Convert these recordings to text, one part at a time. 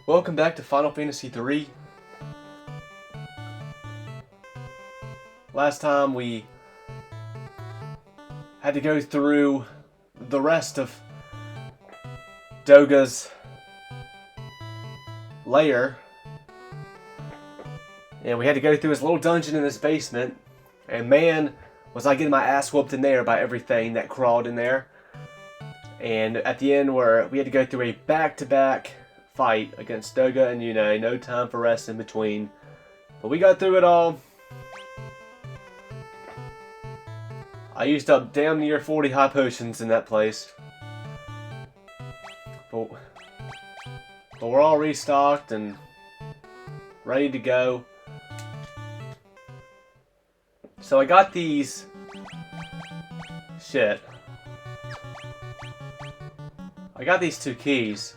Welcome back to Final Fantasy III. Last time we had to go through the rest of Doga's lair. And we had to go through his little dungeon in his basement. And man, was I getting my ass whooped in there by everything that crawled in there. And at the end, where we had to go through a back-to-back fight against Doga and Yune, no time for rest in between. But we got through it all. I used up damn near 40 high potions in that place. But we're all restocked and ready to go. So I got these... Shit. I got these two keys.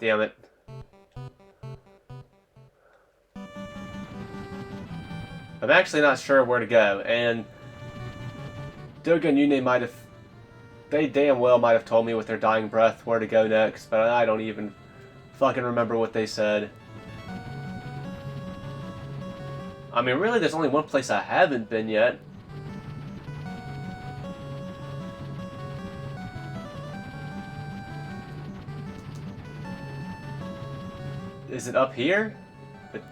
Damn it. I'm actually not sure where to go, and Doga and Yune might have... They damn well might have told me with their dying breath where to go next, but I don't even fucking remember what they said. I mean, really, there's only one place I haven't been yet. Is it up here? But...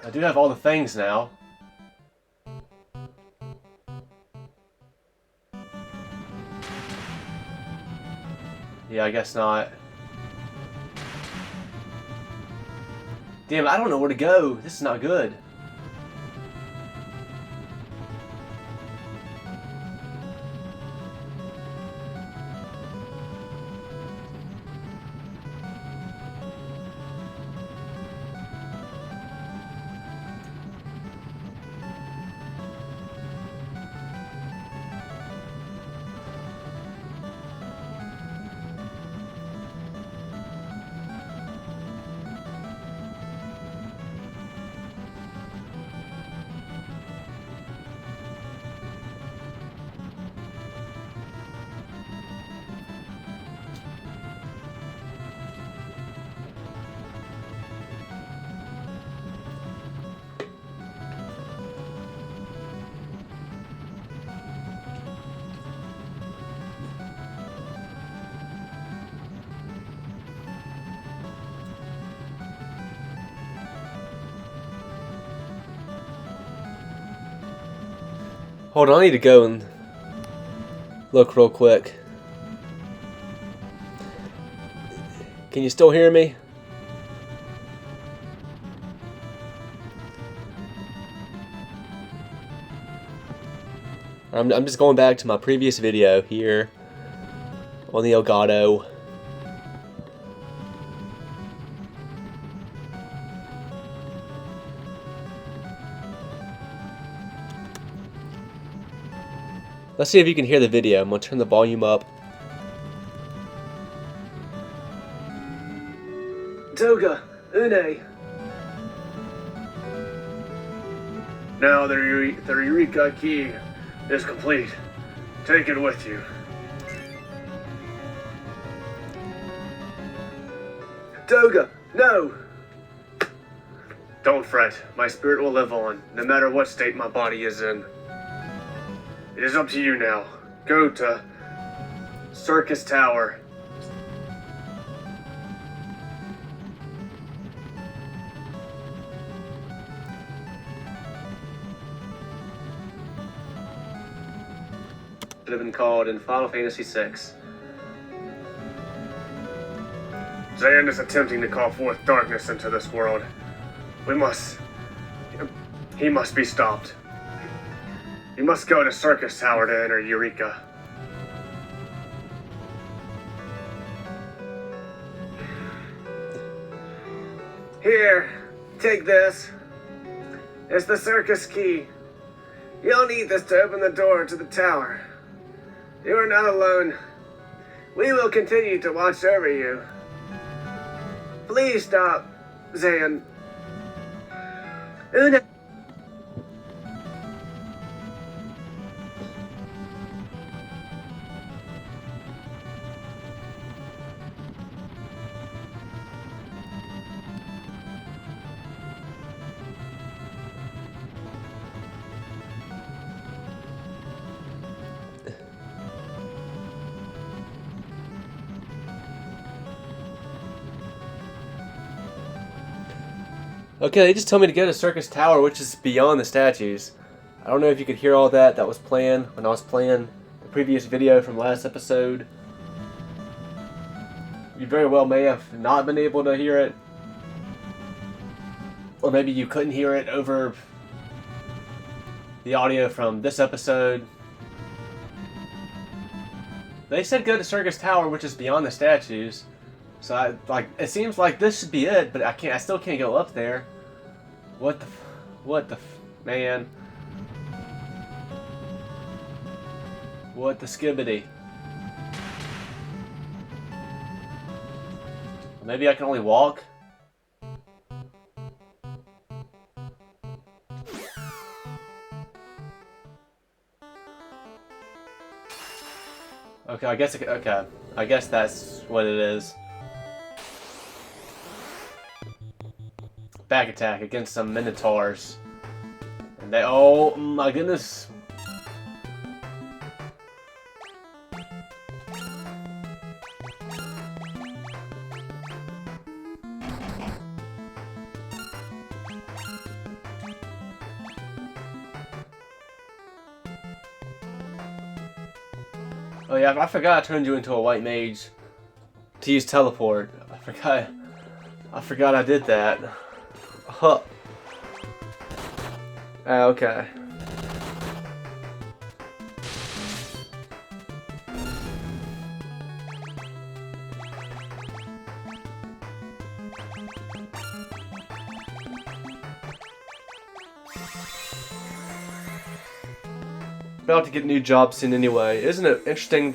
I do have all the things now. Yeah, I guess not. Damn, I don't know where to go. This is not good. Hold on, I need to go and look real quick. Can you still hear me? I'm just going back to my previous video here on the Elgato. Let's see if you can hear the video. I'm going to turn the volume up. Doga, Une. Now the Eureka key is complete. Take it with you. Doga, no! Don't fret. My spirit will live on, no matter what state my body is in. It is up to you now. Go to Circus Tower. Should have been called in Final Fantasy VI. Zan is attempting to call forth darkness into this world. He must be stopped. You must go to Circus Tower to enter Eureka. Here, take this. It's the circus key. You'll need this to open the door to the tower. You are not alone. We will continue to watch over you. Please stop, Zan. Una. Okay, they just told me to go to Circus Tower, which is beyond the statues. I don't know if you could hear all that. That was playing when I was playing the previous video from last episode. You very well may have not been able to hear it. Or maybe you couldn't hear it over the audio from this episode. They said go to Circus Tower, which is beyond the statues. So it seems like this should be it, but I still can't go up there. What the man? What the skibbity? Maybe I can only walk? Okay, I guess that's what it is. Back attack against some minotaurs. And they, oh my goodness. Oh yeah, I forgot I turned you into a white mage to use teleport. I forgot I did that. Huh. Okay. About to get a new job soon anyway. Isn't it interesting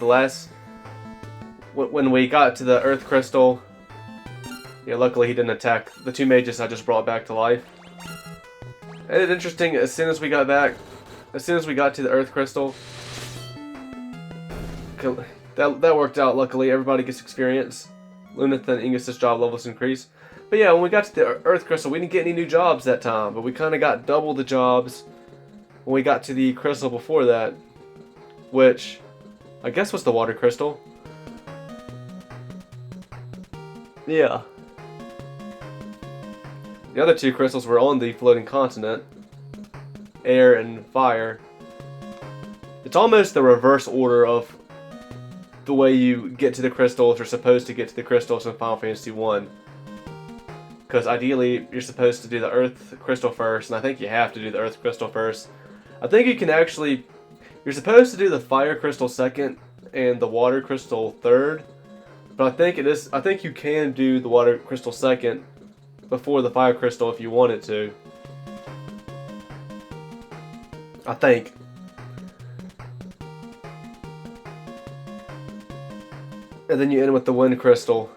when we got to the Earth Crystal? Yeah, luckily he didn't attack the two mages I just brought back to life. And it's interesting, as soon as we got to the Earth Crystal, that worked out luckily. Everybody gets experience. Lunith and Ingus's job levels increase. But yeah, when we got to the Earth Crystal, we didn't get any new jobs that time, but we kind of got double the jobs when we got to the crystal before that, which I guess was the water crystal. Yeah. The other two crystals were on the floating continent, air and fire. It's almost the reverse order of the way you get to the crystals or supposed to get to the crystals in Final Fantasy 1. Because ideally, you're supposed to do the Earth Crystal first, and I think you have to do the Earth Crystal first. I think you can actually... You're supposed to do the Fire Crystal second and the Water Crystal third. But I think you can do the Water Crystal second before the Fire Crystal if you wanted to. I think. And then you end with the Wind Crystal.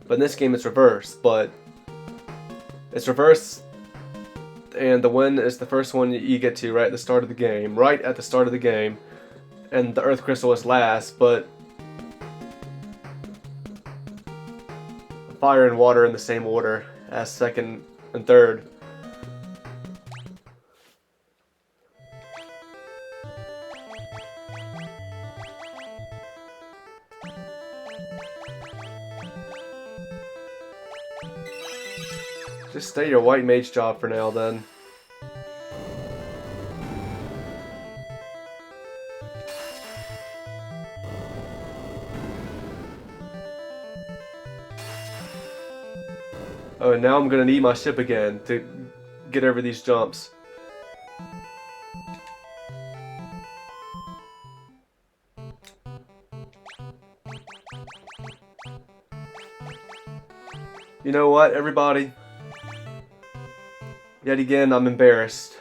But in this game it's reversed, but it's reversed, and the Wind is the first one you get to right at the start of the game. Right at the start of the game. And the Earth Crystal is last, but Fire and Water in the same order as second and third. Just stay your white mage job for now then. Oh, and now I'm gonna need my ship again to get over these jumps. You know what, everybody? Yet again, I'm embarrassed.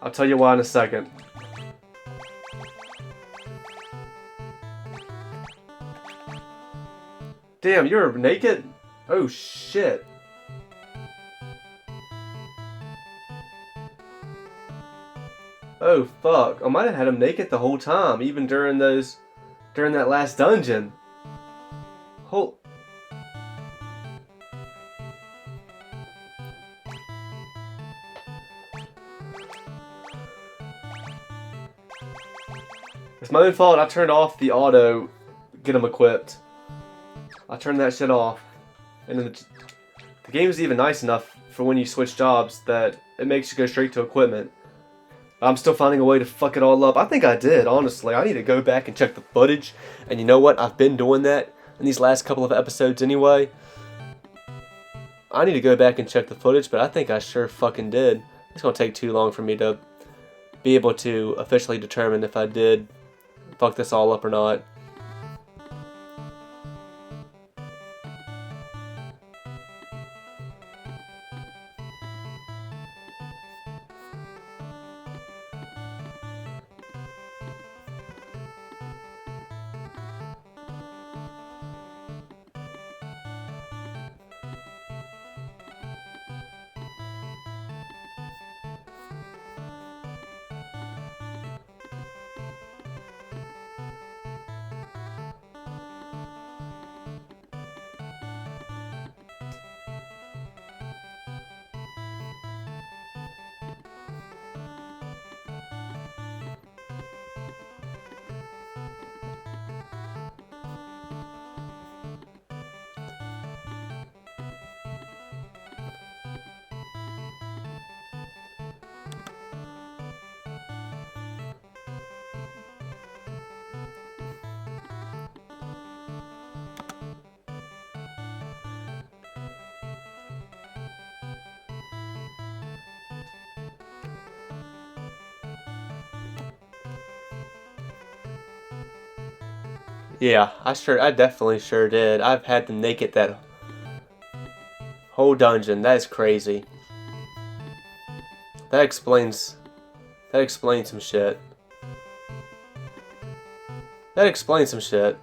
I'll tell you why in a second. Damn, you're naked? Oh shit. Oh fuck. I might have had him naked the whole time, even during that last dungeon. Hold. It's my own fault. I turned off the auto get him equipped. I turned that shit off. And then the game is even nice enough for when you switch jobs that it makes you go straight to equipment. I'm still finding a way to fuck it all up. I think I did, honestly. I need to go back and check the footage. And you know what? I've been doing that in these last couple of episodes anyway. I need to go back and check the footage, but I think I sure fucking did. It's gonna take too long for me to be able to officially determine if I did fuck this all up or not. Yeah, I definitely sure did. I've had to naked that whole dungeon. That is crazy. That explains some shit. That explains some shit.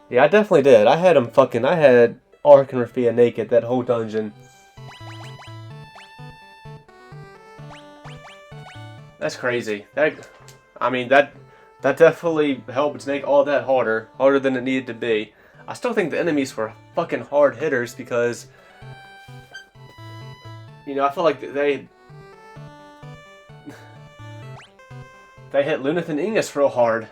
Yeah, I definitely did. I had Ark and Rafia naked that whole dungeon. That's crazy. That definitely helped make all that harder than it needed to be. I still think the enemies were fucking hard hitters because, you know, I feel like they hit Lunith and Ingus real hard.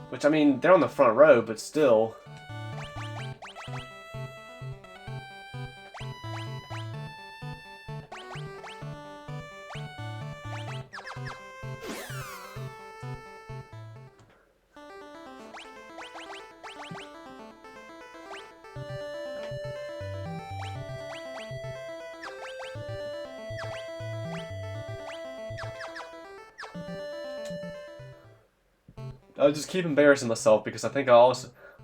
Which, I mean, they're on the front row, but still. I'll just keep embarrassing myself because I think I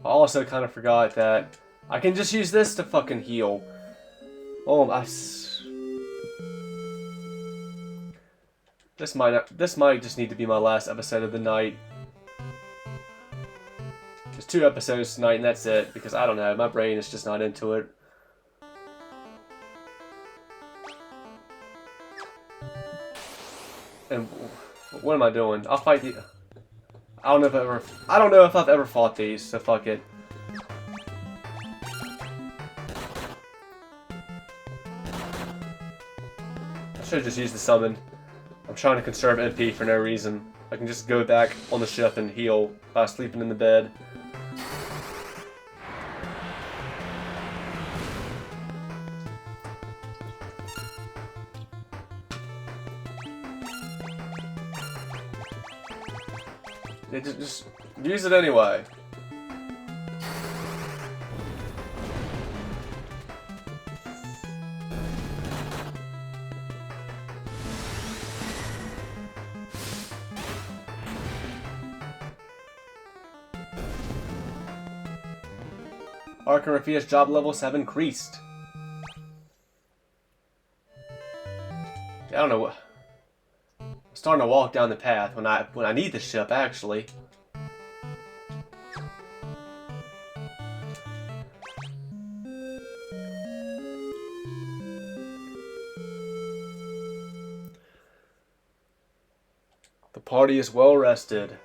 also kind of forgot that I can just use this to fucking heal. Oh, this might just need to be my last episode of the night. Just 2 episodes tonight and that's it because I don't know, my brain is just not into it. And what am I doing? I'll fight the. I don't know if I've ever fought these, so fuck it. I should have just used the summon. I'm trying to conserve MP for no reason. I can just go back on the ship and heal by sleeping in the bed. Just use it anyway. Ark and Rafia's job levels have increased. I don't know. I'm starting to walk down the path when I need the ship actually. The party is well rested.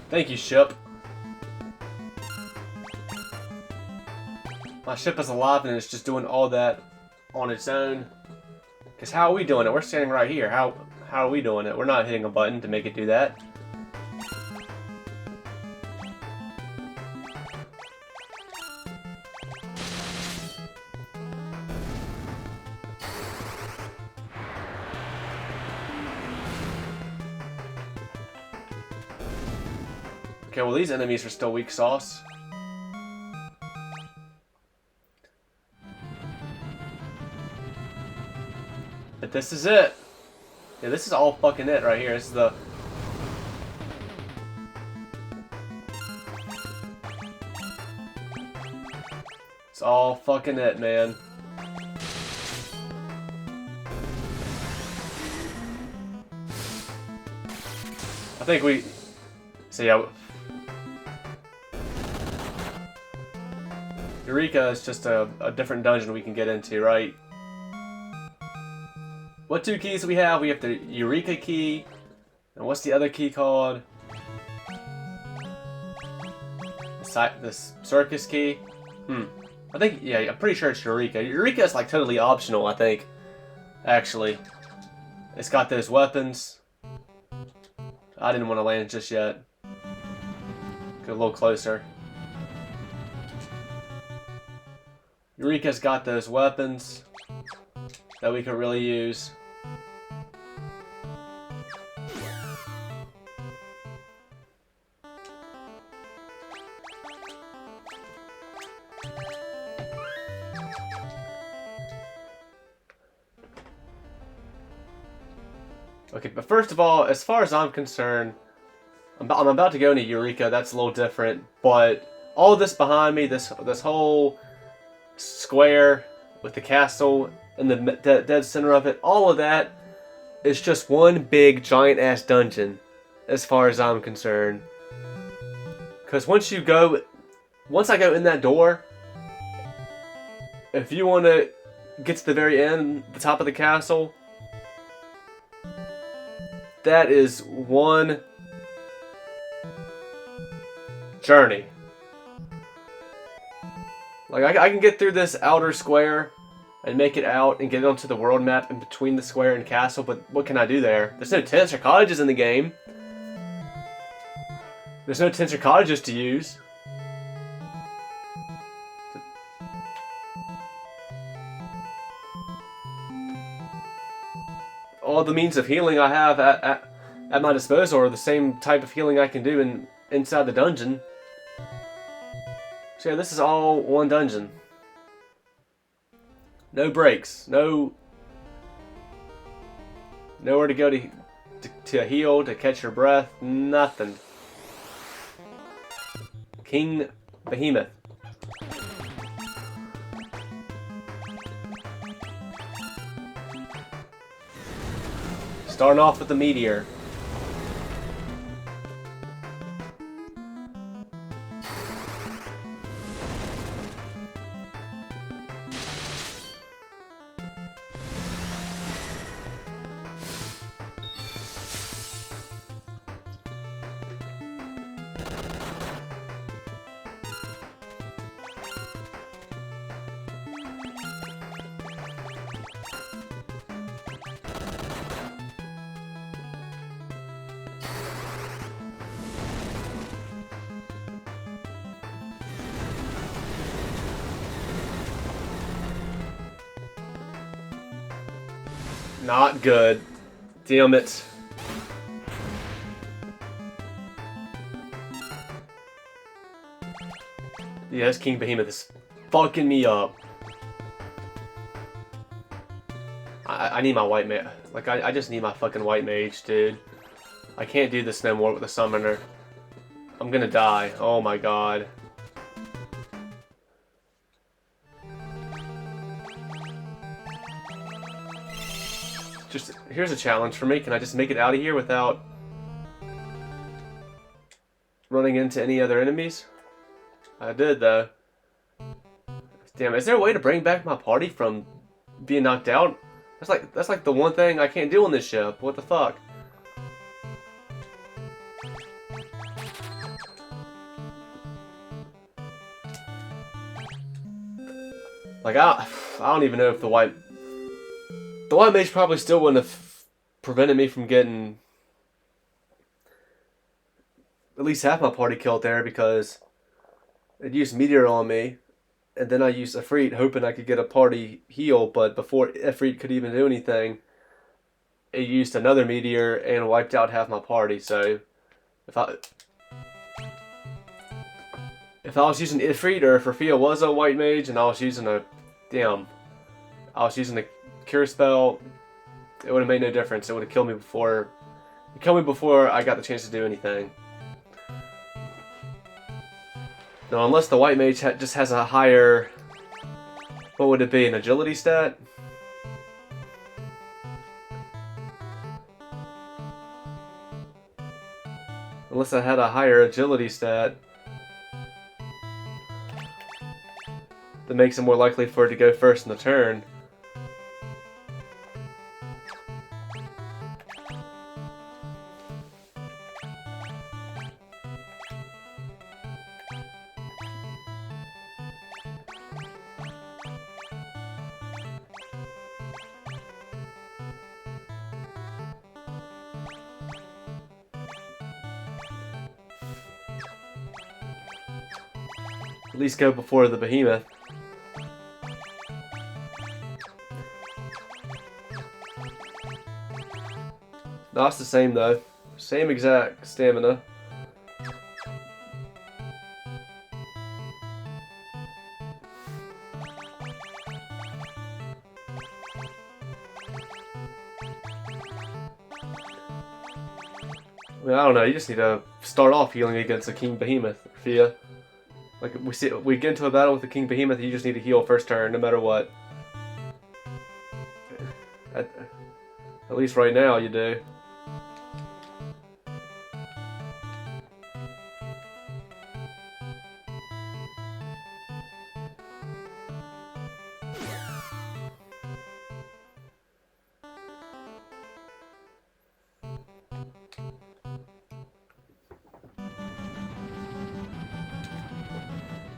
Thank you, ship. My ship is alive and it's just doing all that on its own. Because how are we doing it? We're standing right here. How are we doing it? We're not hitting a button to make it do that. Okay, well these enemies are still weak sauce. But this is it. Yeah, this is all fucking it right here. This is the... It's all fucking it, man. I think we... So yeah... Eureka is just a different dungeon we can get into, right? What two keys do we have? We have the Eureka key. And what's the other key called? This circus key? I think, yeah, I'm pretty sure it's Eureka. Eureka is like totally optional, I think. Actually. It's got those weapons. I didn't want to land just yet. Get a little closer. Eureka's got those weapons that we could really use. Okay, but first of all, as far as I'm concerned, I'm about to go into Eureka. That's a little different, but all this behind me, this whole square with the castle in the dead center of it, all of that is just one big giant ass dungeon, as far as I'm concerned. Because once I go in that door, if you want to get to the very end, the top of the castle, that is one journey. Like, I can get through this outer square and make it out and get onto the world map in between the square and castle, but what can I do there? There's no tents or cottages in the game. There's no tents or cottages to use. All the means of healing I have at my disposal are the same type of healing I can do inside the dungeon. So yeah, this is all one dungeon. No breaks. Nowhere to go to heal, to catch your breath. Nothing. King Behemoth. Starting off with the meteor. Not good. Damn it. Yes, King Behemoth is fucking me up. I need my white mage. Like, I just need my fucking white mage, dude. I can't do this no more with the summoner. I'm gonna die. Oh my god. Just, here's a challenge for me. Can I just make it out of here without running into any other enemies? I did, though. Damn, is there a way to bring back my party from being knocked out? That's like the one thing I can't do on this ship. What the fuck? Like, I don't even know if the white mage probably still wouldn't have prevented me from getting at least half my party killed there, because it used Meteor on me, and then I used Ifrit hoping I could get a party heal, but before Ifrit could even do anything, it used another Meteor and wiped out half my party. So if I was using Ifrit, or if Rafia was a white mage and I was using a cure spell, it would have made no difference. It would have killed me before I got the chance to do anything. Now, unless the white mage just has a higher, what would it be, an agility stat? Unless I had a higher agility stat that makes it more likely for it to go first in the turn. At least go before the behemoth. No, it's the same though. Same exact stamina. I mean, I don't know, you just need to start off healing against the King Behemoth, Fia. Like, we get into a battle with the King Behemoth, you just need to heal first turn, no matter what. At least right now, you do.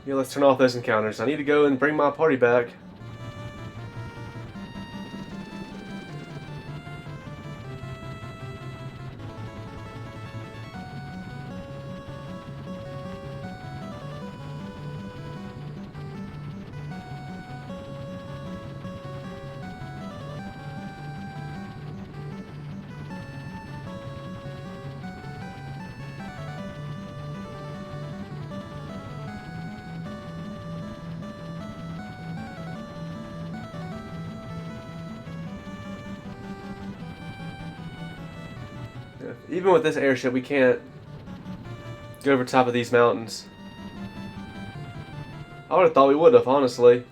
Yeah, let's turn off those encounters. I need to go and bring my party back. Even with this airship, we can't go over top of these mountains. I would have thought we would have, honestly.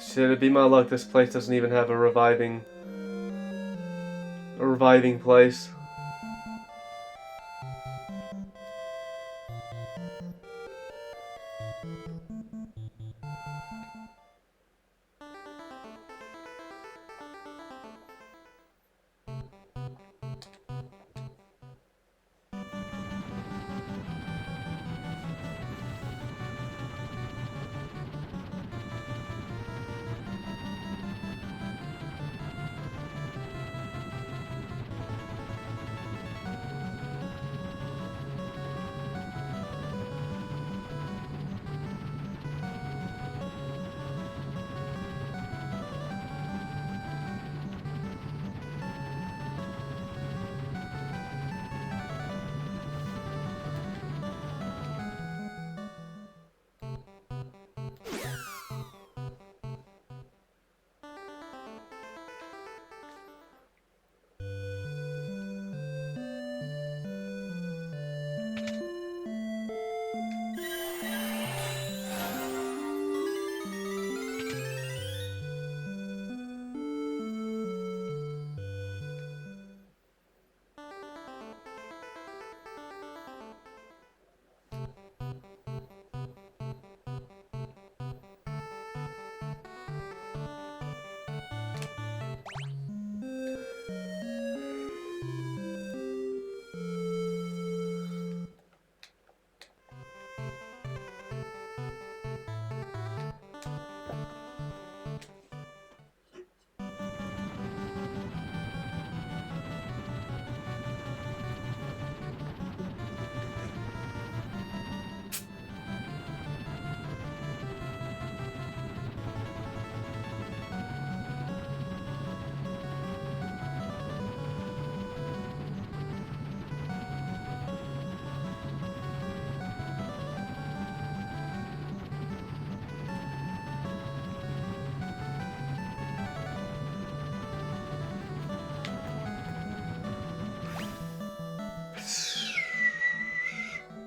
Should it be my luck, this place doesn't even have a reviving place.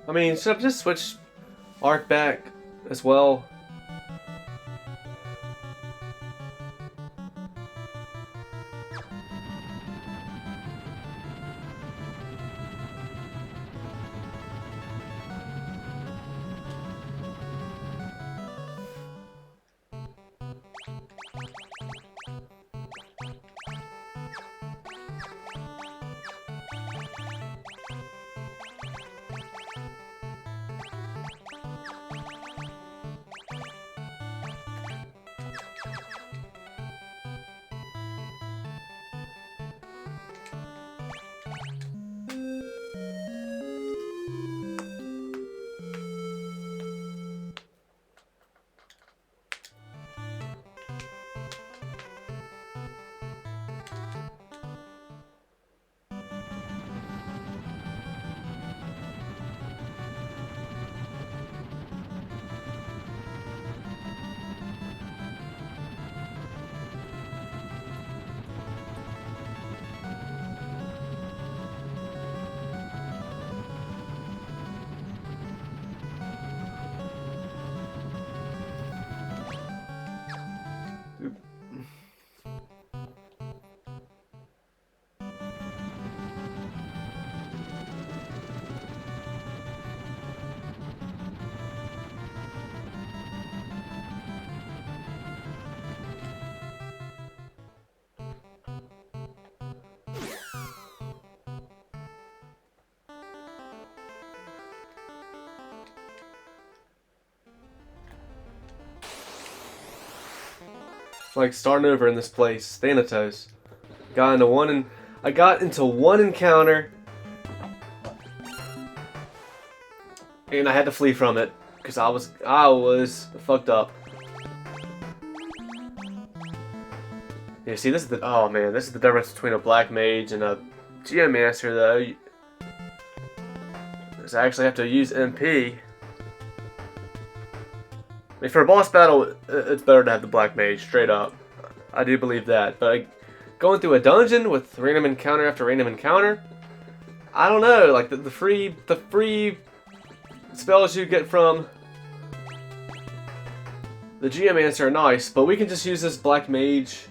I mean, should I just switch Arc back as well? Like starting over in this place, Thanatos. I got into one encounter, and I had to flee from it because I was fucked up. Yeah, see, this is the this is the difference between a black mage and a geomancer, though. Is I actually have to use MP. I mean, for a boss battle, it's better to have the black mage, straight up. I do believe that. But going through a dungeon with random encounter after random encounter, I don't know. Like the free spells you get from the Geomancer are nice, but we can just use this black mage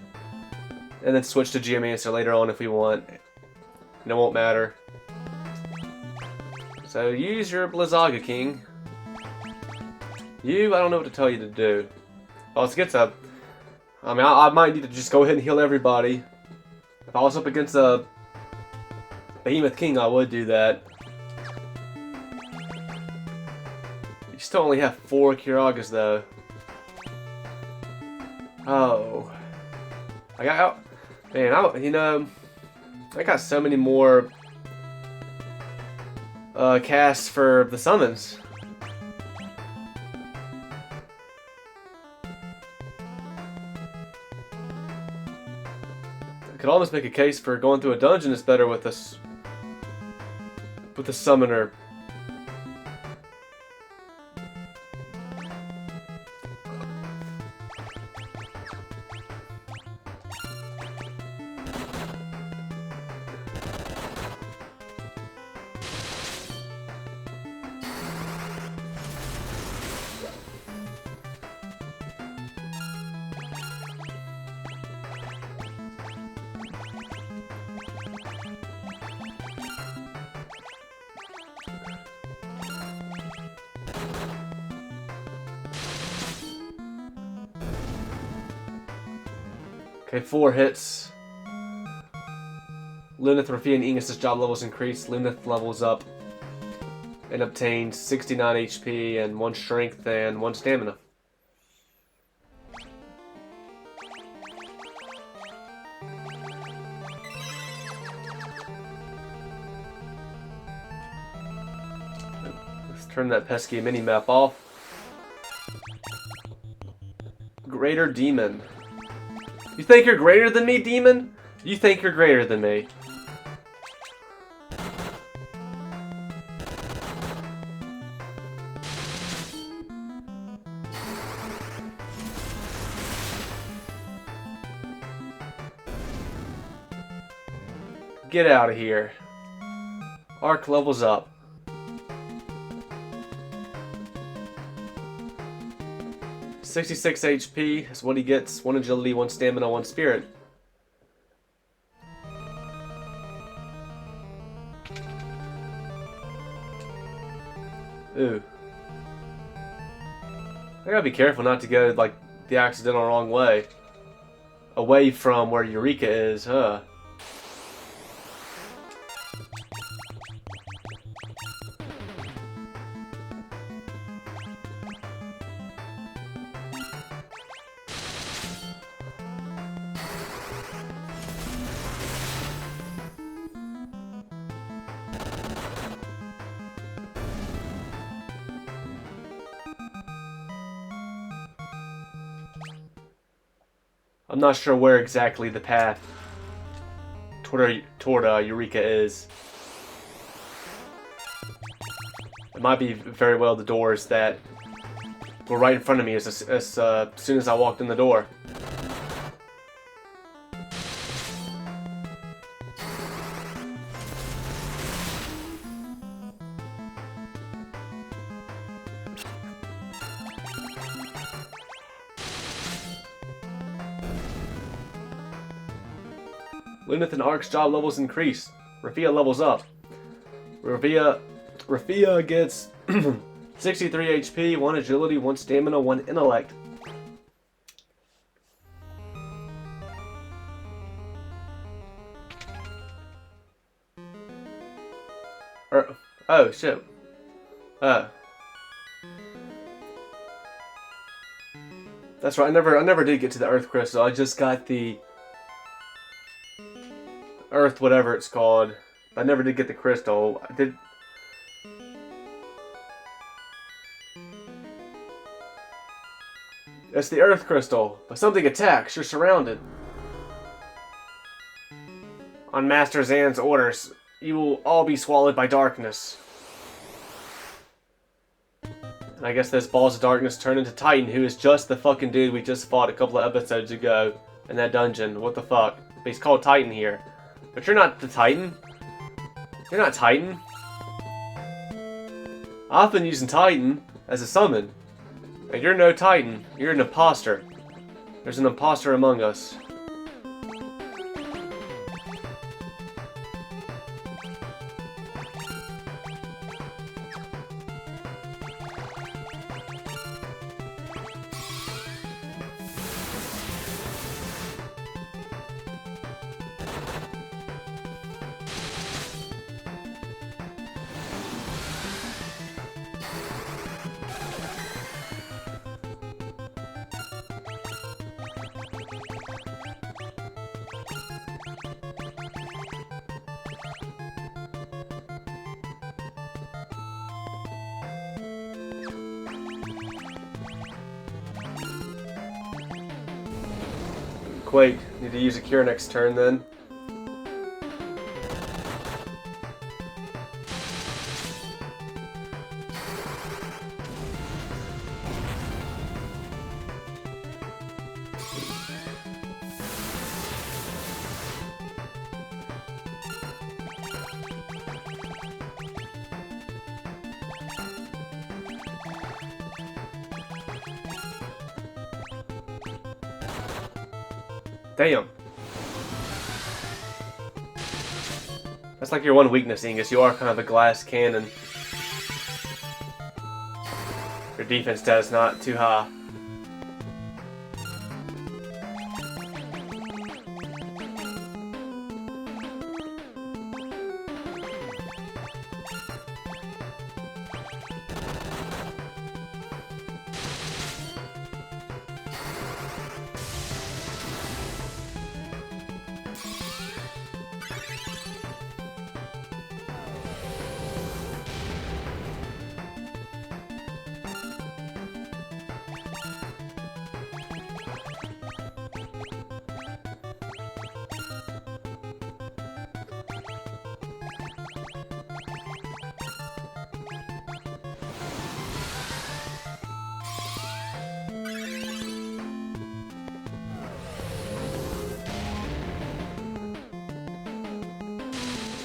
and then switch to Geomancer later on if we want. And it won't matter. So use your Blizzaga King. I don't know what to tell you to do. Boss gets up. I mean, I might need to just go ahead and heal everybody. If I was up against a Behemoth King, I would do that. You still only have 4 Kiragas, though. Oh. Man, I got so many more casts for the summons. Could almost make a case for going through a dungeon is better with this with the summoner. Okay, 4 hits. Lunith, Rafia, and Ingus' job levels increase. Lunith levels up and obtains 69 HP and 1 strength and 1 stamina. Let's turn that pesky mini-map off. Greater Demon. You think you're greater than me, Demon? You think you're greater than me. Get out of here. Arc levels up. 66 HP is what he gets. 1 agility, 1 stamina, 1 spirit. Ooh. I gotta be careful not to go, like, the accidental wrong way. Away from where Eureka is, huh? I'm not sure where exactly the path toward Eureka is. It might be very well the doors that were right in front of me as soon as I walked in the door. Lunith and Ark's job levels increase. Rafia levels up. Rafia gets 63 HP, 1 agility, 1 stamina, 1 intellect. Oh shit. That's right. I never did get to the Earth Crystal. I just got the Earth, whatever it's called. I never did get the crystal. I did. It's the Earth Crystal. If something attacks, you're surrounded. On Master Zan's orders, you will all be swallowed by darkness. And I guess this Balls of Darkness turned into Titan, who is just the fucking dude we just fought a couple of episodes ago in that dungeon. What the fuck? But he's called Titan here. But you're not the Titan. You're not Titan. I've been using Titan as a summon. And you're no Titan. You're an imposter. There's an imposter among us. Quake. Need to use a cure next turn then. Damn. That's like your one weakness, Ingus. You are kind of a glass cannon. Your defense stat is not too high.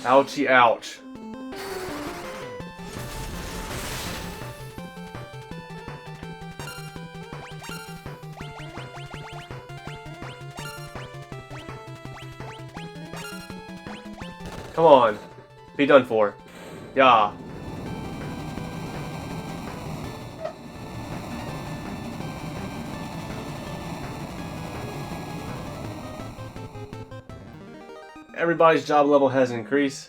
Ouchie, ouch. Come on. Be done for. Yeah. Everybody's job level has increased.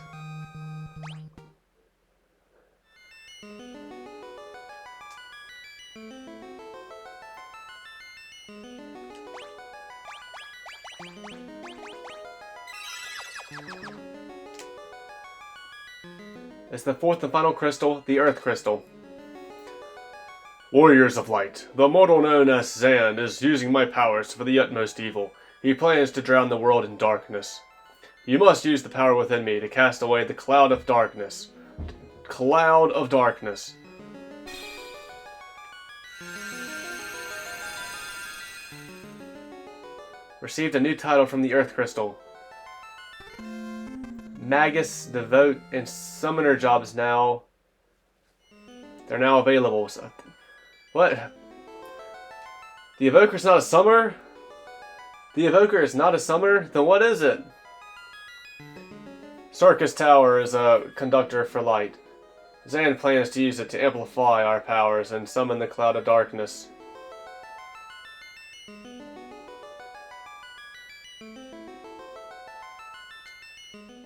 It's the fourth and final crystal, the Earth Crystal. Warriors of Light, the mortal known as Zan is using my powers for the utmost evil. He plans to drown the world in darkness. You must use the power within me to cast away the cloud of darkness. Cloud of darkness. Received a new title from the Earth Crystal. Magus, Devote, and Summoner jobs now. They're now available. So, what? The Evoker's not a summoner? The Evoker is not a summoner? Then what is it? Circus Tower is a conductor for light. Zan plans to use it to amplify our powers and summon the cloud of darkness.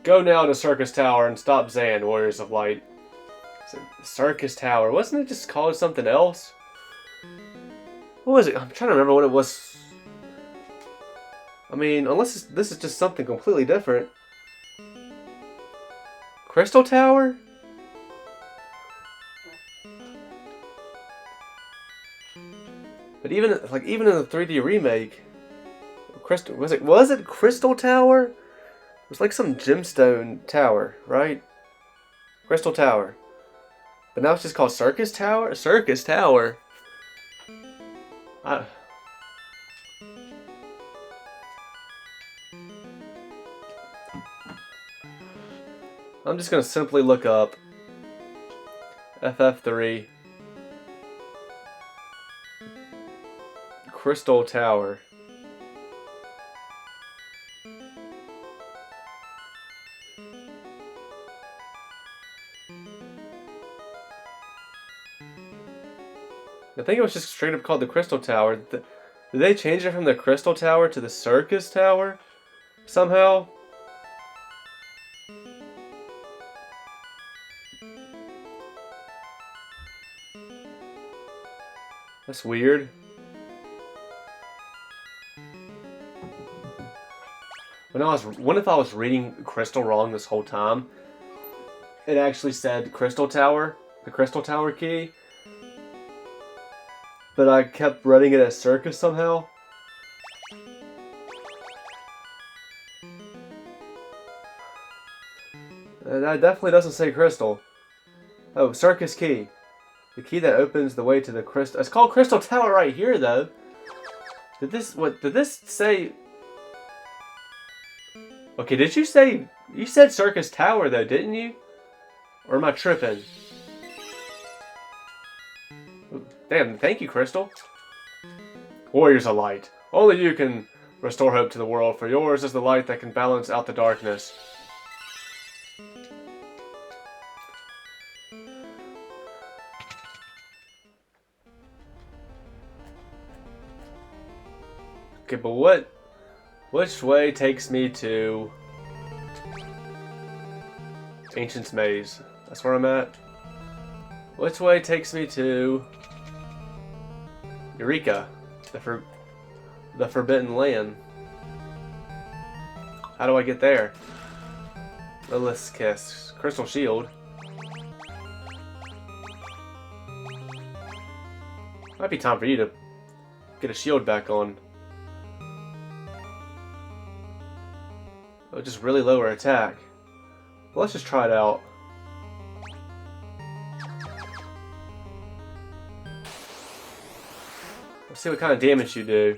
Go now to Circus Tower and stop Zan, Warriors of Light. Circus Tower. Wasn't it just called something else? What was it? I'm trying to remember what it was. I mean, unless this is just something completely different. Crystal Tower? But even in the 3D remake, was it Crystal Tower? It was like some gemstone tower, right? Crystal Tower. But now it's just called Circus Tower? Circus Tower. I'm just going to simply look up FF3 Crystal Tower. I think it was just straight up called the Crystal Tower. Did they change it from the Crystal Tower to the Circus Tower? Somehow? That's weird. What if I was reading Crystal wrong this whole time? It actually said Crystal Tower, the Crystal Tower key. But I kept running it as Circus somehow. That definitely doesn't say Crystal. Oh, Circus Key. The key that opens the way to the Crystal... It's called Crystal Tower right here, though. Did this say... Okay, did you say... You said Circus Tower, though, didn't you? Or am I tripping? Damn, thank you, Crystal. Warriors of Light. Only you can restore hope to the world, for yours is the light that can balance out the darkness. Okay, but which way takes me to Ancient's Maze? That's where I'm at. Which way takes me to Eureka, the Forbidden Land? How do I get there? Lilith's Kiss, Crystal Shield. Might be time for you to get a shield back on. Oh, just really lower attack. Well, let's just try it out. Let's see what kind of damage you do.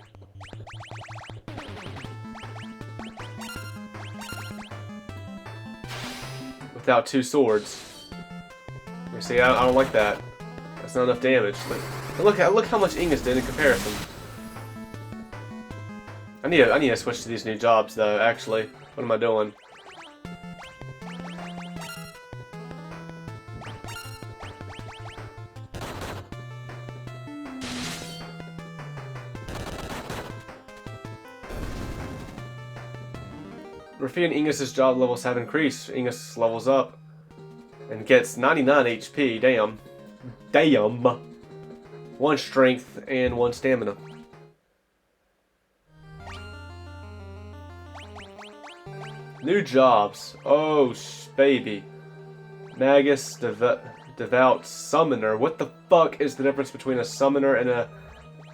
Without two swords. You see, I don't like that. That's not enough damage. Look how much Ingus did in comparison. I need to switch to these new jobs though, actually. What am I doing? Rafia and Ingus's job levels have increased. Ingus levels up and gets 99 HP. Damn. Damn. 1 strength and 1 stamina. New jobs. Oh, baby. Magus, Devout Summoner. What the fuck is the difference between a Summoner and a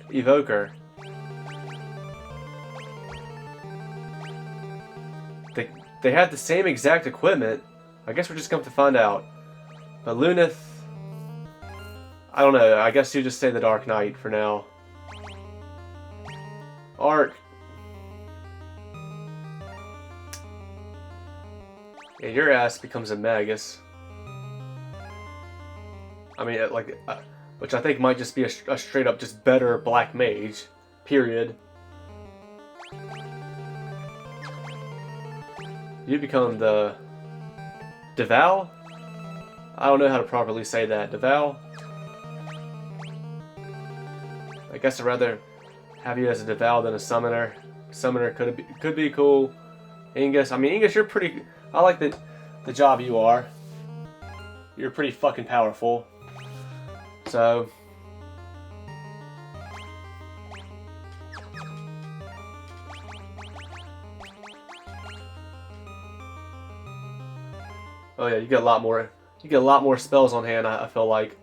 Evoker? They have the same exact equipment. I guess we're just going to find out. But Lunith... I don't know. I guess you just say the Dark Knight for now. Arc. Yeah, your ass becomes a Magus. I mean, like, which I think might just be a straight up just better Black Mage. Period. You become the... Deval? I don't know how to properly say that. Deval? I guess I'd rather have you as a Deval than a Summoner. Summoner could be cool. Ingus, I mean, Ingus, you're pretty... I like the job you are. You're pretty fucking powerful. So... Oh yeah, you get a lot more. You get a lot more spells on hand. I feel like.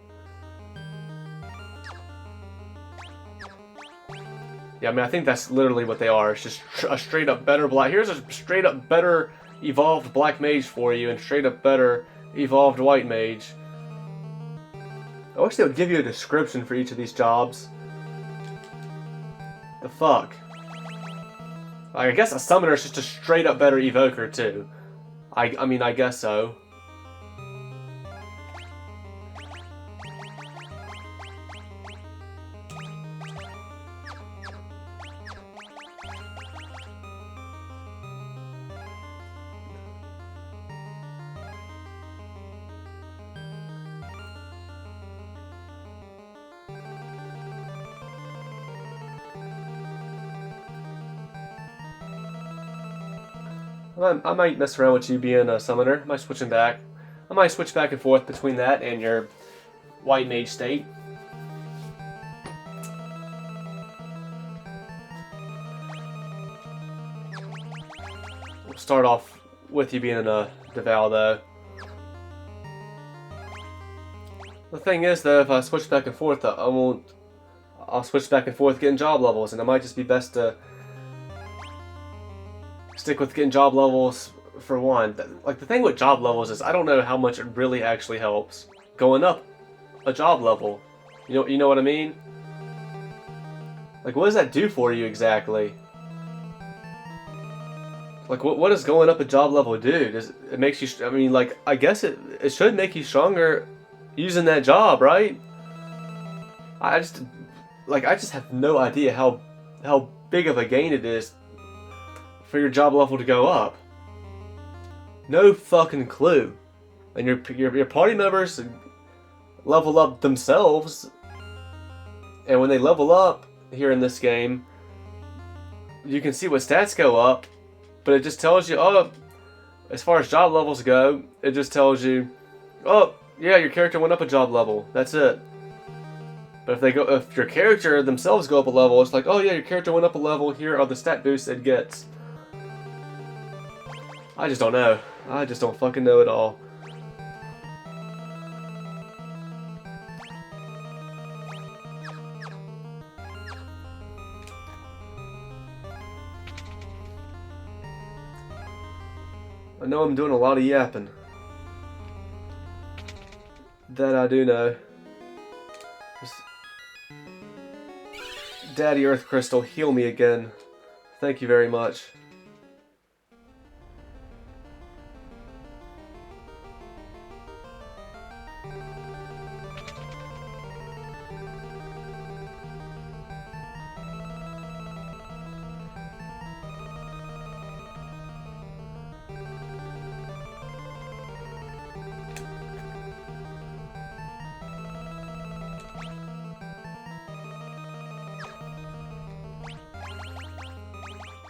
Yeah, I mean, I think that's literally what they are. It's just a straight up better black. Here's a straight up better evolved black mage for you, and straight up better evolved white mage. I wish they would give you a description for each of these jobs. The fuck. Like, I guess a summoner is just a straight up better evoker too. I mean, I guess so. I might mess around with you being a summoner. I might switch him back. I might switch back and forth between that and your white mage state. We'll start off with you being a Deval though. The thing is though, if I switch back and forth, I'll switch back and forth getting job levels, and it might just be best to stick with getting job levels for one. Like, the thing with job levels is I don't know how much it really actually helps going up a job level. You know what I mean? Like, what does that do for you exactly? Like, what does going up a job level do? Does it makes you? I mean, like, I guess it should make you stronger using that job, right? I just have no idea how big of a gain it is for your job level to go up. No fucking clue. And your party members level up themselves, and when they level up here in this game, you can see what stats go up, but it just tells you, oh, as far as job levels go, it just tells you, oh, yeah, your character went up a job level. That's it. But if your character themselves go up a level, it's like, oh yeah, your character went up a level, here are the stat boosts it gets. I just don't know. I just don't fucking know at all. I know I'm doing a lot of yapping. That I do know. Daddy Earth Crystal, heal me again. Thank you very much.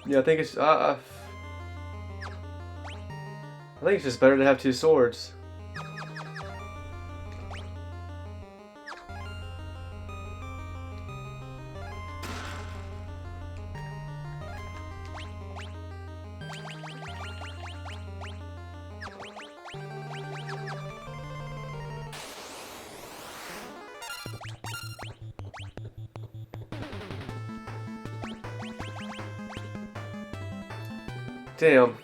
Yeah, I think it's... think it's just better to have two swords. Damn,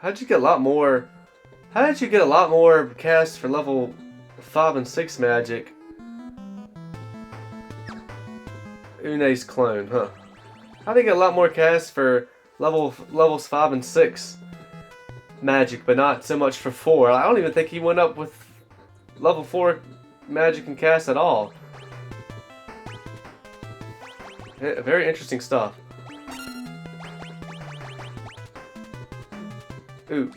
how'd you get a lot more? How did you get a lot more casts for level 5 and 6 magic? Une's clone, huh? How did you get a lot more casts for levels 5 and 6 magic, but not so much for 4? I don't even think he went up with level 4 magic and cast at all. Very interesting stuff. Ooh.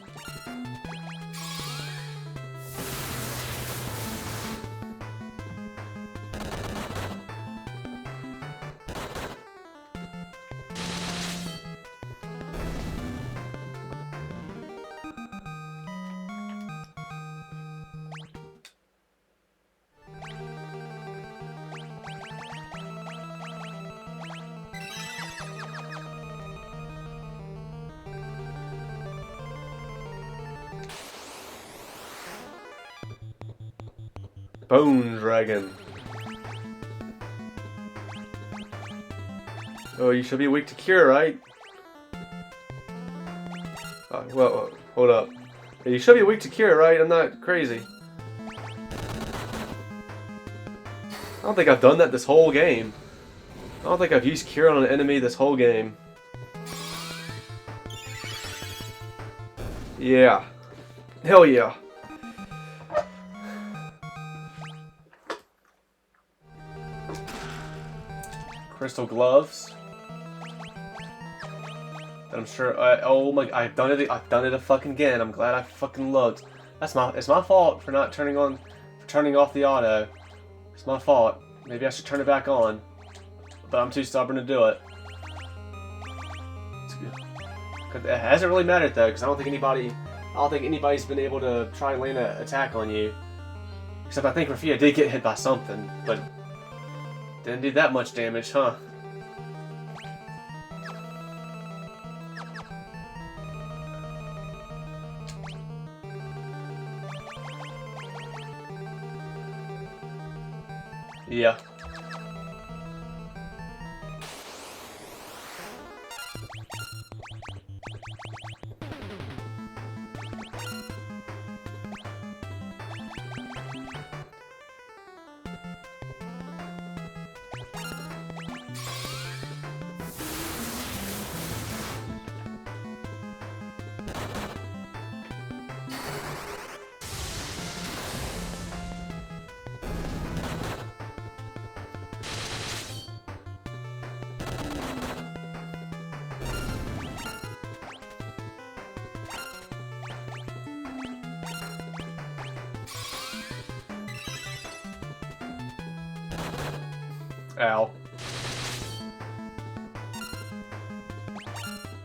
Bone Dragon. Oh, you should be weak to cure, right? Well, hold up. Yeah, you should be weak to cure, right? I'm not crazy. I don't think I've done that this whole game. I don't think I've used cure on an enemy this whole game. Yeah. Hell yeah. Crystal gloves. And I'm sure. Oh my! I've done it. I've done it fucking again. I'm glad I fucking looked. It's my fault for not turning off the auto. It's my fault. Maybe I should turn it back on. But I'm too stubborn to do it. It hasn't really mattered though, because I don't think anybody's been able to try and land an attack on you. Except I think Rafia did get hit by something, but didn't do that much damage, huh? Yeah. Ow.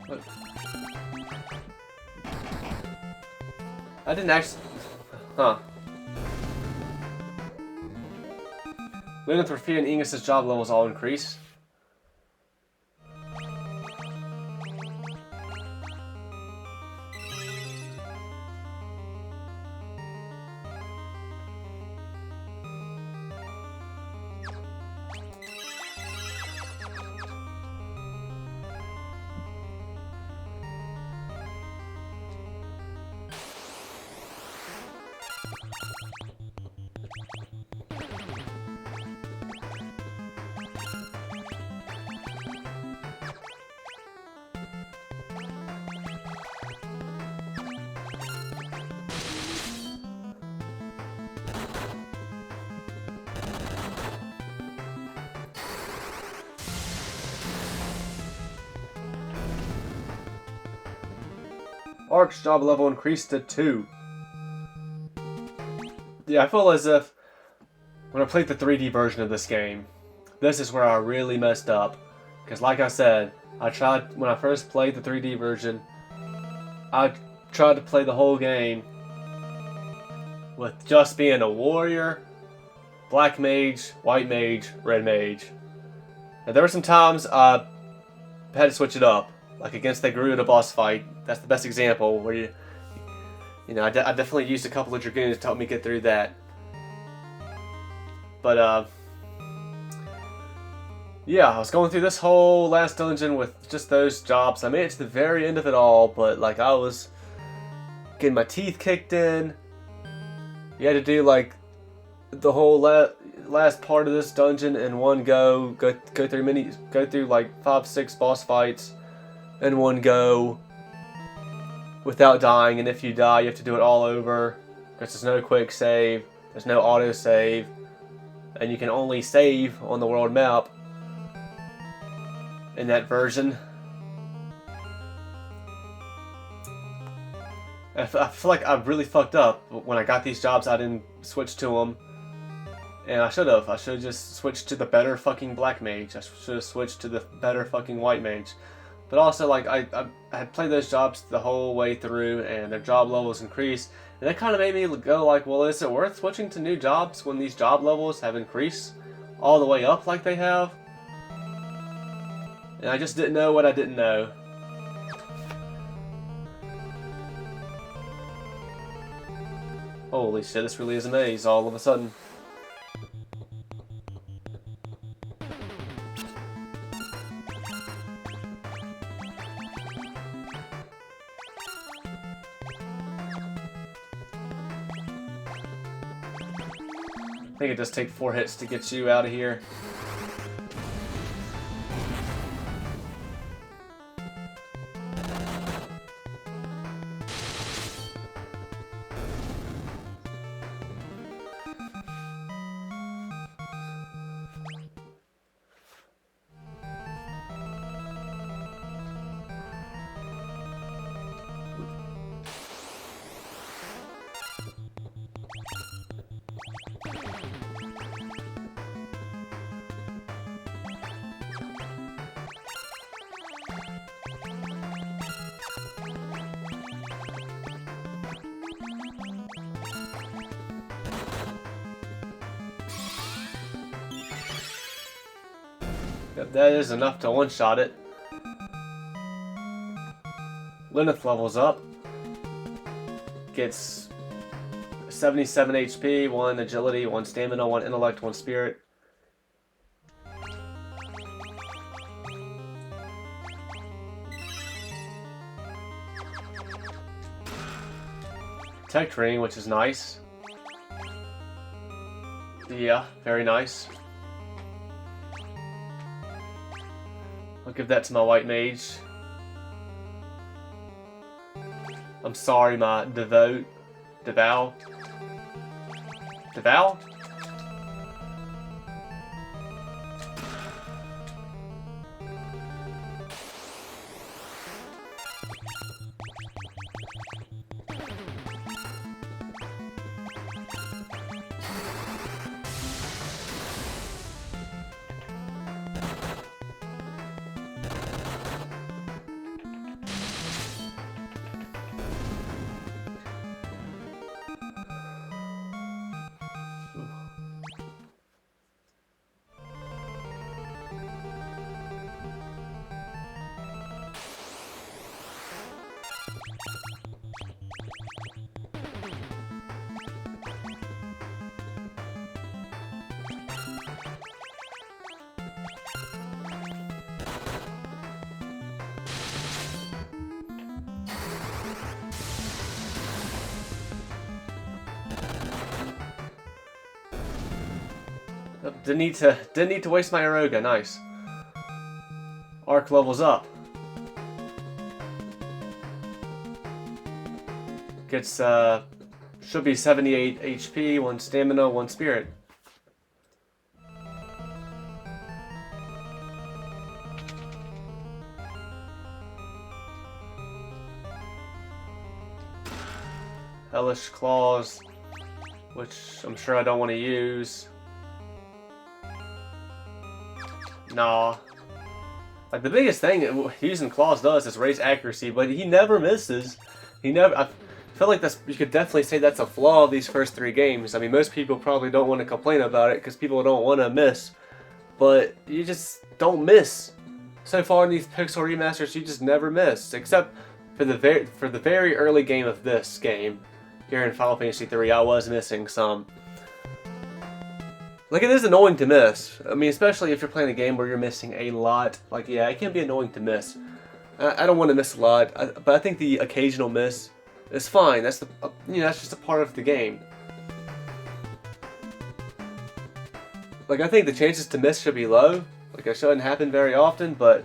What? I didn't actually... Huh. Luna, Rafia, and Ingus's job levels all increase. Arc's job level increased to 2. Yeah, I feel as if when I played the 3D version of this game, this is where I really messed up. Because like I said, when I first played the 3D version, I tried to play the whole game with just being a warrior, black mage, white mage, red mage. Now, there were some times I had to switch it up, like against the Garuda boss fight. That's the best example where I definitely used a couple of Dragoons to help me get through that. But yeah, I was going through this whole last dungeon with just those jobs. I made it to the very end of it all, but like I was getting my teeth kicked in. You had to do like the whole last part of this dungeon in one go. Go through like 5-6 boss fights in one go without dying. And if you die, you have to do it all over because there's no quick save, there's no auto save, and you can only save on the world map in that version. I feel like I really fucked up when I got these jobs. I didn't switch to them, and I should have. I should have just switched to the better fucking black mage. I should have switched to the better fucking white mage. But also, like I had played those jobs the whole way through, and their job levels increased, and that kind of made me go like, well, is it worth switching to new jobs when these job levels have increased all the way up like they have? And I just didn't know what I didn't know. Holy shit, this really is a maze all of a sudden. I think it does take 4 hits to get you out of here. Yep, that is enough to one-shot it. Lilith levels up. Gets 77 HP, 1 agility, 1 stamina, 1 intellect, 1 spirit. Tech ring, which is nice. Yeah, very nice. I'll give that to my white mage. I'm sorry, my devout? Devout? Didn't need to waste my Aroga. Nice. Arc levels up. Gets should be 78 HP, 1 stamina, 1 spirit. Hellish Claws, which I'm sure I don't want to use. Nah. Like, the biggest thing using claws does is raise accuracy, but he never misses. I feel like you could definitely say that's a flaw of these first 3 games. I mean, most people probably don't want to complain about it because people don't want to miss. But you just don't miss. So far in these Pixel Remasters, you just never miss. Except for the very early game of this game. Here in Final Fantasy III, I was missing some. Like, it is annoying to miss. I mean, especially if you're playing a game where you're missing a lot. Like, yeah, it can be annoying to miss. I don't want to miss a lot, but I think the occasional miss is fine. That's that's just a part of the game. Like, I think the chances to miss should be low. Like, it shouldn't happen very often, but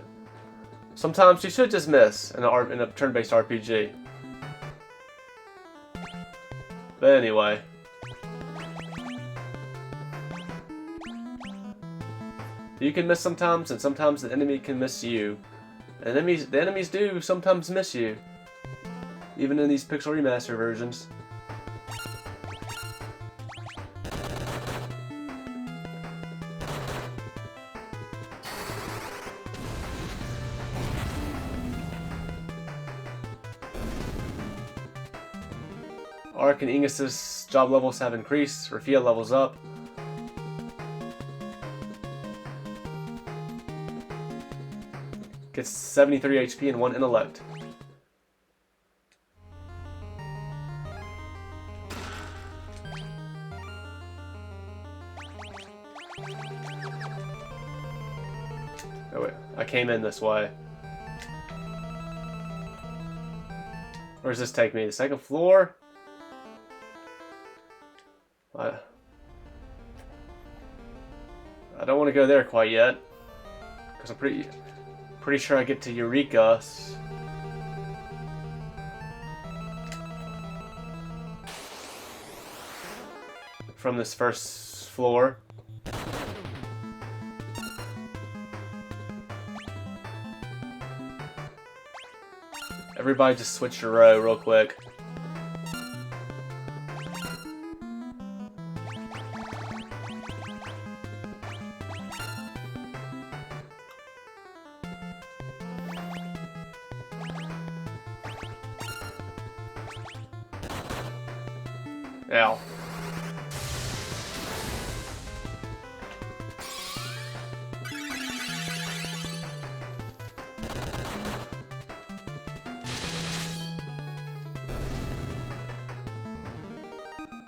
sometimes you should just miss in a turn-based RPG. But anyway. You can miss sometimes, and sometimes the enemy can miss you. And the enemies do sometimes miss you. Even in these Pixel Remaster versions. Ark and Ingus's job levels have increased. Rafia levels up. Gets 73 HP and 1 intellect. Oh wait, I came in this way. Where does this take me? The second floor? I don't want to go there quite yet. Because I'm pretty sure I get to Eureka. From this first floor. Everybody just switch your row real quick. Ow.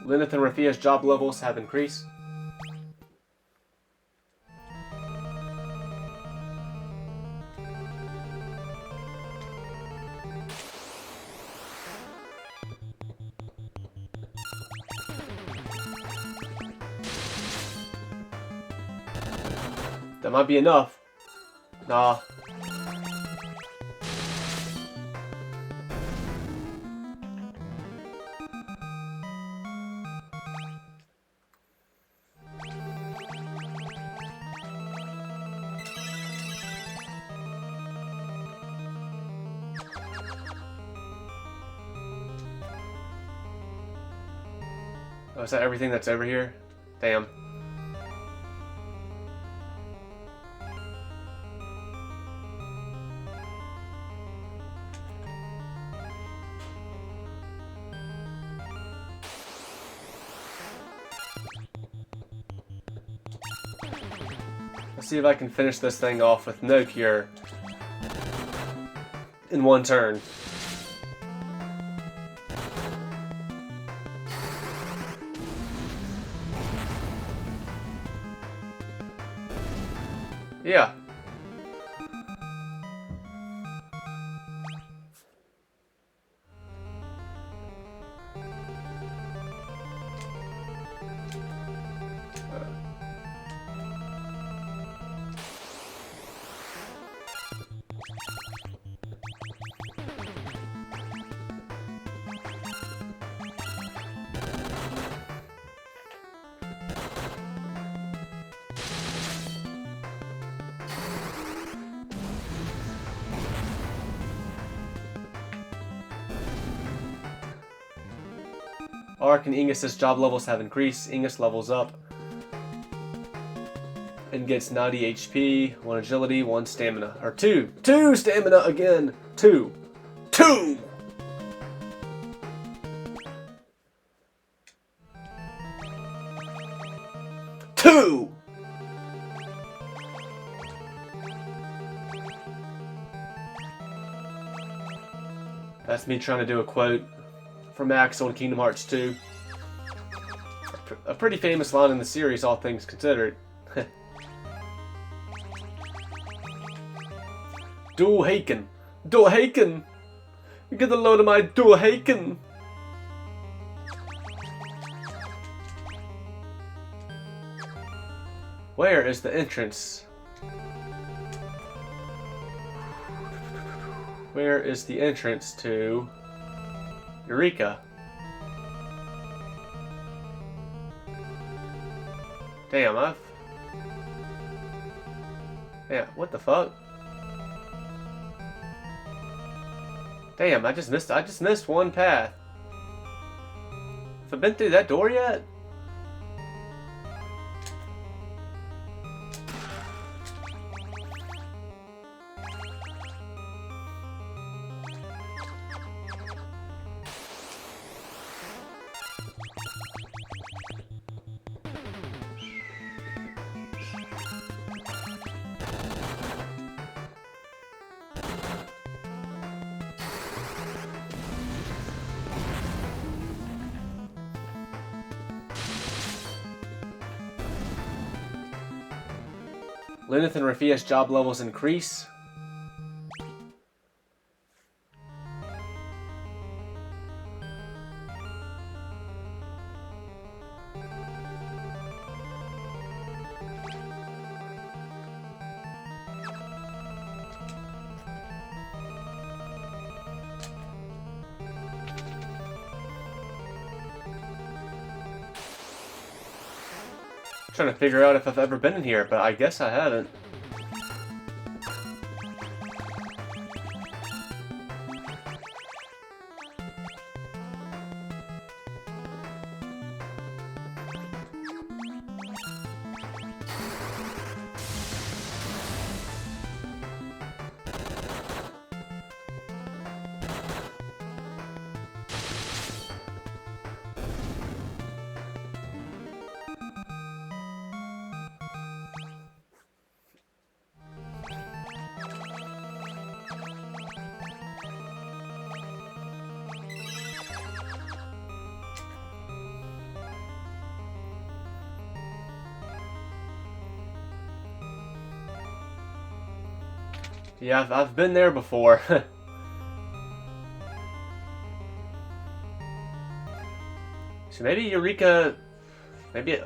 Lilith and Rafia's job levels have increased. That might be enough. Nah. Oh, is that everything that's over here? Damn. Let's see if I can finish this thing off with no cure in one turn. Yeah. Ark and Ingus's job levels have increased. Ingus levels up and gets 90 HP, 1 agility, 1 stamina. Or 2. 2 stamina again! 2! That's me trying to do a quote from Axel in Kingdom Hearts 2. A pretty famous line in the series, all things considered. Dual Haken! Dual Haken! Get a load of my Dual Haken! Where is the entrance? Where is the entrance to Eureka? Damn, yeah, what the fuck? Damn, I just missed one path. Have I been through that door yet? Lilith and Rafia's job levels increase. Trying to figure out if I've ever been in here, but I guess I haven't. Yeah, I've been there before. So maybe Eureka... Maybe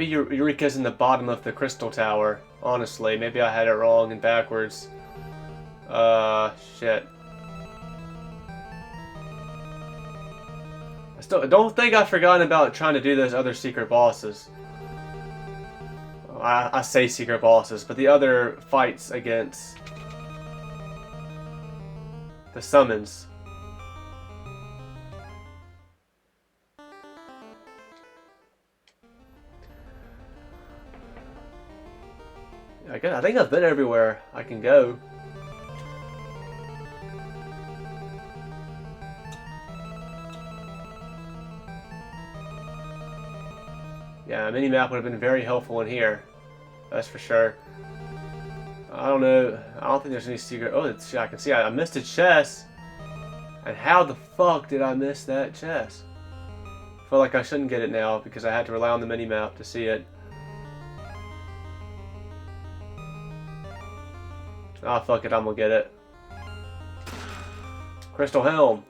Eureka's in the bottom of the crystal tower. Honestly, maybe I had it wrong and backwards. Shit. I don't think I've forgotten about trying to do those other secret bosses. I say secret bosses, but the other fights against the summons. I think I've been everywhere I can go. Yeah, a mini-map would have been very helpful in here. That's for sure. I don't know. I don't think there's any secret. Oh, I can see I missed a chest. And how the fuck did I miss that chest? I feel like I shouldn't get it now because I had to rely on the mini-map to see it. Ah, fuck it, I'm gonna get it. Crystal Helm.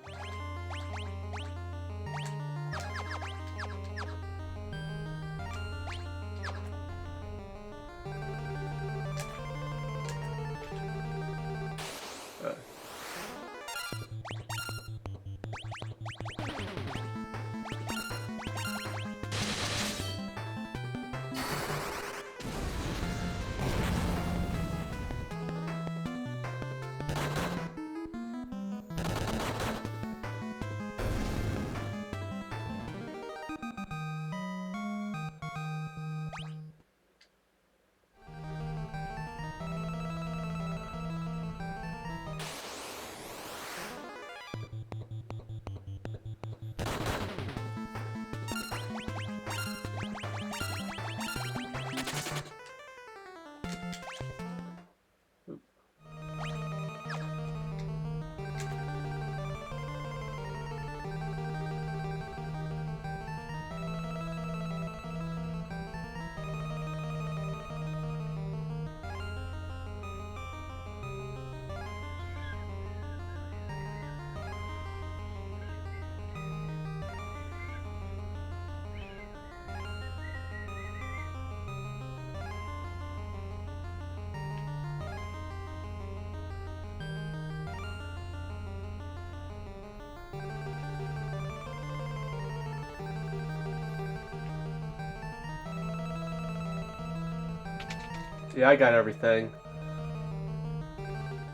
Yeah, I got everything.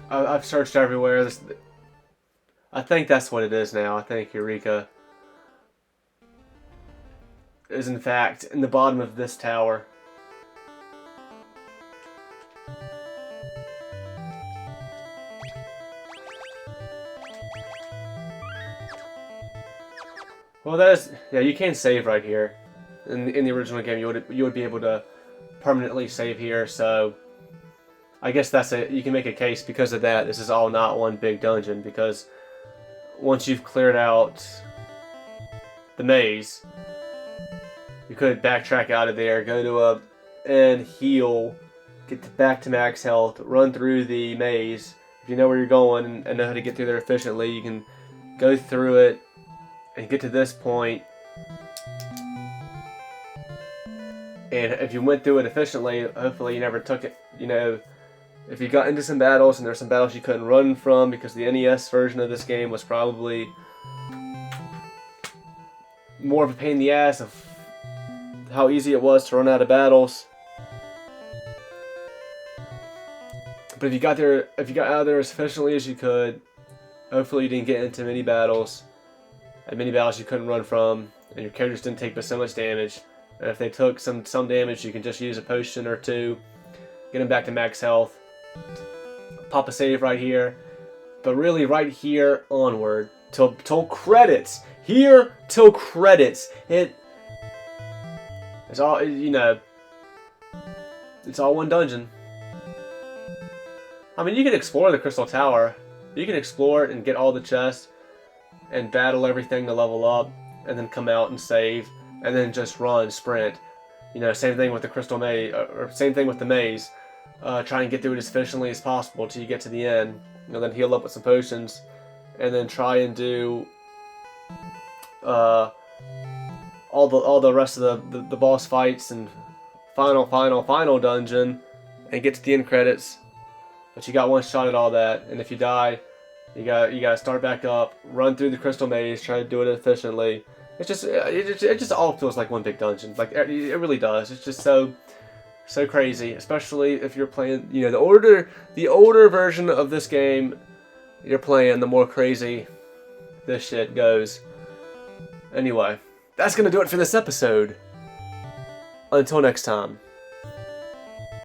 I've searched everywhere. I think that's what it is now. I think Eureka is in fact in the bottom of this tower. Well, yeah. You can save right here. In the original game, you would be able to permanently save here. So I guess that's it. You can make a case because of that. This is all not one big dungeon because once you've cleared out the maze, you could backtrack out of there, go to a and heal, get back to max health, run through the maze. If you know where you're going and know how to get through there efficiently, you can go through it and get to this point. And if you went through it efficiently, hopefully you never took it, you know, if you got into some battles and there's some battles you couldn't run from because the NES version of this game was probably more of a pain in the ass of how easy it was to run out of battles. But if you got out of there as efficiently as you could, hopefully you didn't get into many battles, and many battles you couldn't run from, and your characters didn't take but so much damage. And if they took some damage, you can just use a potion or two, get them back to max health, pop a save right here. But really, right here onward till credits. Here till credits. It's all, you know. It's all one dungeon. I mean, you can explore the Crystal Tower. You can explore it and get all the chests and battle everything to level up, and then come out and save, and then just run, sprint. You know, same thing with the Crystal Maze, or same thing with the maze. Try and get through it as efficiently as possible till you get to the end. You know, then heal up with some potions, and then try and do all the rest of the boss fights and final dungeon, and get to the end credits. But you got one shot at all that, and if you die, you gotta start back up, run through the Crystal Maze, try to do it efficiently. It just all feels like one big dungeon. Like it really does. It's just so crazy, especially if you're playing. You know, the older version of this game you're playing, the more crazy this shit goes. Anyway, that's gonna do it for this episode. Until next time.